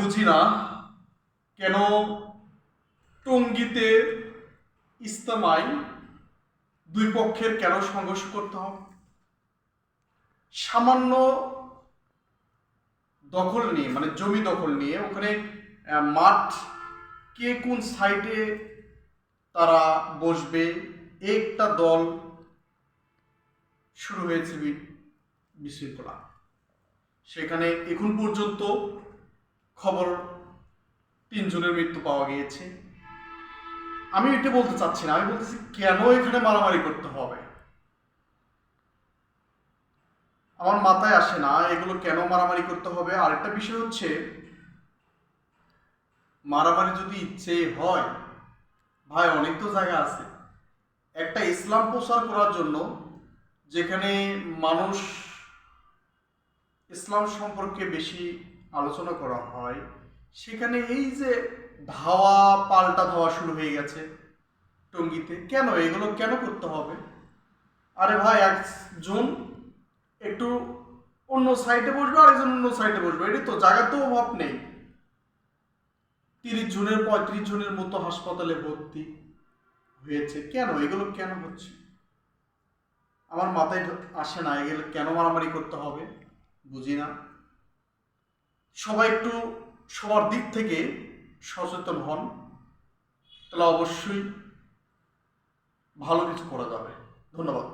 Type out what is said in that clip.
বুঝি না কেন টঙ্গীতে ইজতেমায় দুই পক্ষের কেন সংঘর্ষ করতে হবে। সামান্য দখল নিয়ে, মানে জমি দখল নিয়ে, ওখানে মাঠ কে কোন সাইডে তারা বসবে, একটা দল শুরু হয়েছে বিশৃঙ্খলা। সেখানে এখন পর্যন্ত খবর 3 জনের মৃত্যু পাওয়া গিয়েছে। আমি এটা বলতে চাচ্ছি না, আমি বলতেছি কেন এখানে মারামারি করতে হবে। আমার মাথায় আসে না এগুলো কেন মারামারি করতে হবে। আরেকটা বিষয় হচ্ছে, মারামারি যদি ইচ্ছে হয়, ভাই অনেক তো জায়গা আছে একটা ইসলাম প্রচার করার জন্য, যেখানে মানুষ ইসলাম সম্পর্কে বেশি আলোচনা করা হয়। সেখানে এই যে ধাওয়া পাল্টা ধাওয়া শুরু হয়ে গেছে টঙ্গীতে, কেন এগুলো কেন করতে হবে? আরে ভাই, একজন একটু অন্য সাইডে বসবে, আরেকজন অন্য সাইডে বসবে, এটা তো জায়গার তো অভাব নেই। 30 জনের 35 জনের মতো হাসপাতালে ভর্তি হয়েছে, কেন এগুলো কেন হচ্ছে? আমার মাথায় আসে না এগুলো কেন মারামারি করতে হবে, বুঝি না। সবাই একটু সবার দিক থেকে সচেতন হন, তাহলে অবশ্যই ভালো কিছু করা যাবে। ধন্যবাদ।